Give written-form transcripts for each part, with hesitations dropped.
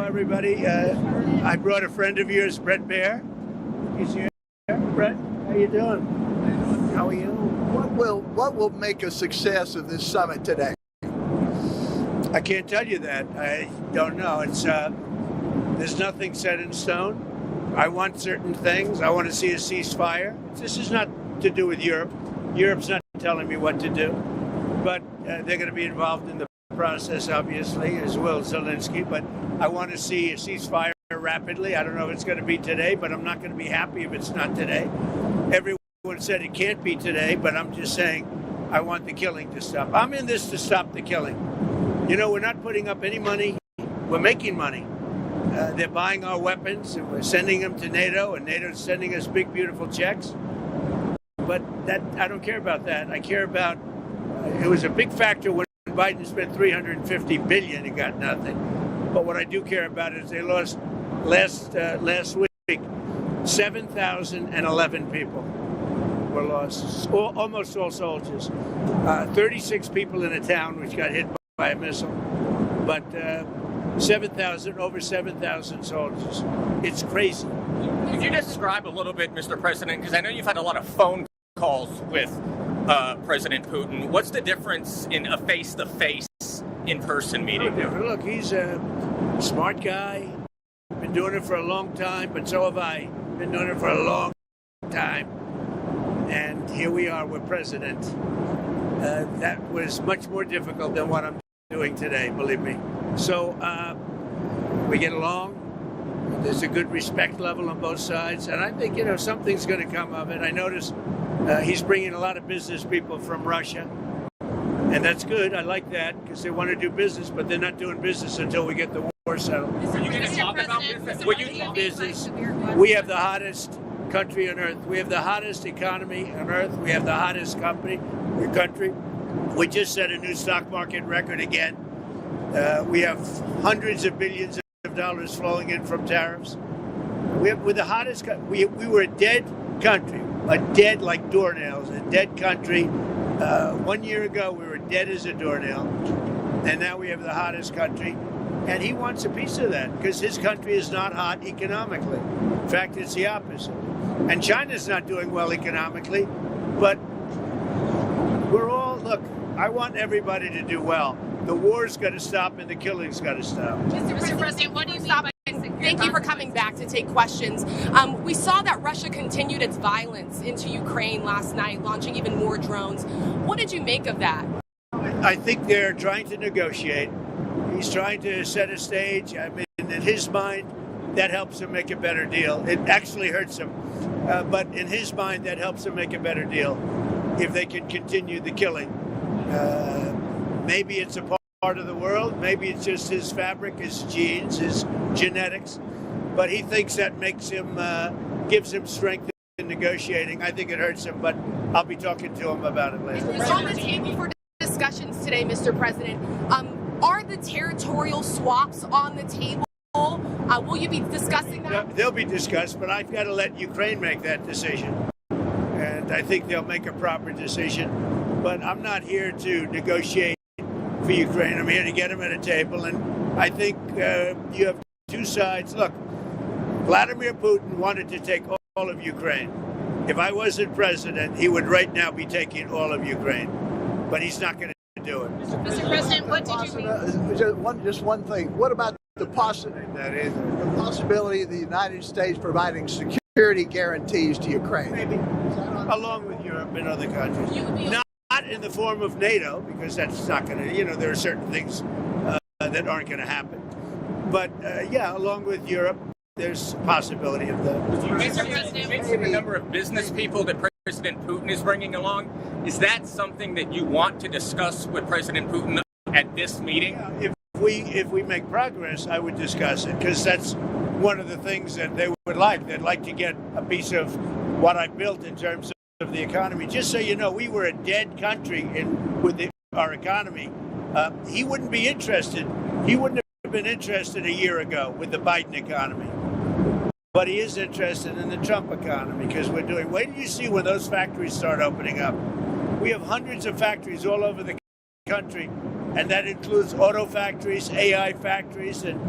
everybody. I brought a friend of yours, Brett Baer. He's here. Brett, how you doing? How are you? What will make a success of this summit today? I can't tell you that. I don't know. There's nothing set in stone. I want certain things. I want to see a ceasefire. This is not to do with Europe. Europe's not telling me what to do, but they're going to be involved in the process, obviously, as will Zelensky. But I want to see a ceasefire rapidly. I don't know if it's going to be today, but I'm not going to be happy if it's not today. Everyone said it can't be today, but I'm just saying I want the killing to stop. I'm in this to stop the killing. You know, we're not putting up any money. We're making money. They're buying our weapons, and we're sending them to NATO, and NATO's sending us big, beautiful checks. But that I don't care about that. I care about it was a big factor when Biden spent $350 billion and got nothing. But what I do care about is they lost last week 7,011 people were lost, almost all soldiers. 36 people in a town which got hit by a missile, but over 7,000 soldiers. It's crazy. Could you describe a little bit, Mr. President, because I know you've had a lot of phone calls with President Putin. What's the difference in a face-to-face, in-person meeting? Look, he's a smart guy. Been doing it for a long time, but so have I. Been doing it for a long time. And here we are with President. That was much more difficult than what I'm doing today, believe me. So we get along. There's a good respect level on both sides. And I think, something's going to come of it. I noticed he's bringing a lot of business people from Russia. And that's good. I like that because they want to do business, but they're not doing business until we get the war settled. Are you going to talk about business? We have the hottest country on earth. We have the hottest economy on earth. We have the hottest country. We just set a new stock market record again. We have hundreds of billions of dollars flowing in from tariffs. We're the hottest. We were a dead country, like doornails, a dead country. 1 year ago, we were dead as a doornail, and now we have the hottest country. And he wants a piece of that because his country is not hot economically. In fact, it's the opposite. And China's not doing well economically, but look, I want everybody to do well. The war's got to stop and the killing's got to stop. Mr. President, what do you stop? Thank you for coming back to take questions. We saw that Russia continued its violence into Ukraine last night, launching even more drones. What did you make of that? I think they're trying to negotiate. He's trying to set a stage. I mean, in his mind, that helps him make a better deal. It actually hurts him. But in his mind, that helps him make a better deal if they can continue the killing. Maybe it's a part of the world. Maybe it's just his fabric, his genes, his genetics. But he thinks that makes him, gives him strength in negotiating. I think it hurts him, but I'll be talking to him about it later. It's on the table for discussions today, Mr. President. Are the territorial swaps on the table? Will you be discussing that? They'll be discussed, but I've got to let Ukraine make that decision. And I think they'll make a proper decision. But I'm not here to negotiate for Ukraine. I'm here to get them at a table. And I think you have two sides. Look, Vladimir Putin wanted to take all of Ukraine. If I wasn't president, he would right now be taking all of Ukraine. But he's not going to do it. Mr. President, what did you mean? Just one thing. What about the possibility of the United States providing security guarantees to Ukraine? Maybe. Along with Europe and other countries. Not in the form of NATO, because that's not going to, there are certain things that aren't going to happen. But, along with Europe, there's a possibility of that. Mr. President, the number of business people that President Putin is bringing along, is that something that you want to discuss with President Putin at this meeting? Yeah, if we make progress, I would discuss it, because that's one of the things that they would like. They'd like to get a piece of what I built in terms of the economy. Just so you know, we were a dead country with our economy. He wouldn't be interested. He wouldn't have been interested a year ago with the Biden economy. But he is interested in the Trump economy because we're doing. Wait till you see when those factories start opening up. We have hundreds of factories all over the country, and that includes auto factories, AI factories, and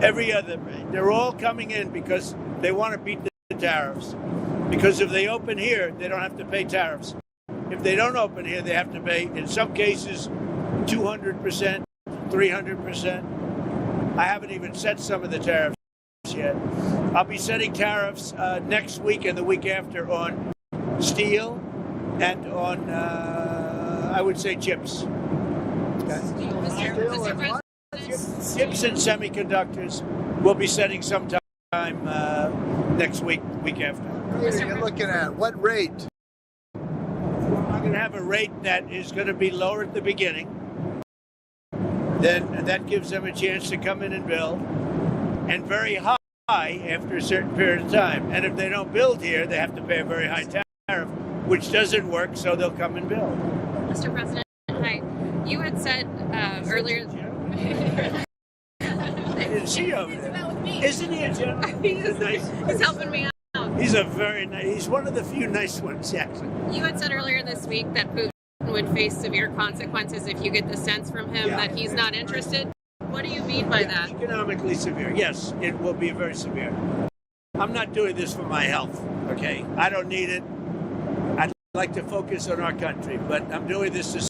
They're all coming in because they want to beat the tariffs. Because if they open here, they don't have to pay tariffs. If they don't open here, they have to pay, in some cases, 200%, 300%. I haven't even set some of the tariffs yet. I'll be setting tariffs next week and the week after on steel and on, I would say, chips. Chips and semiconductors we'll be setting sometime next week after. What are you looking at? What rate? I'm going to have a rate that is going to be lower at the beginning. Then that gives them a chance to come in and build, and very high after a certain period of time. And if they don't build here, they have to pay a very high tariff, which doesn't work, so they'll come and build. Mr. President, hi. You had said earlier. I didn't see you over there. Isn't he a gentleman? He's helping me out. He's a very nice. He's one of the few nice ones, actually. You had said earlier this week that Putin would face severe consequences if you get the sense from him that he's not interested. What do you mean by that? Economically severe. Yes, it will be very severe. I'm not doing this for my health, okay? I don't need it. I'd like to focus on our country, but I'm doing this to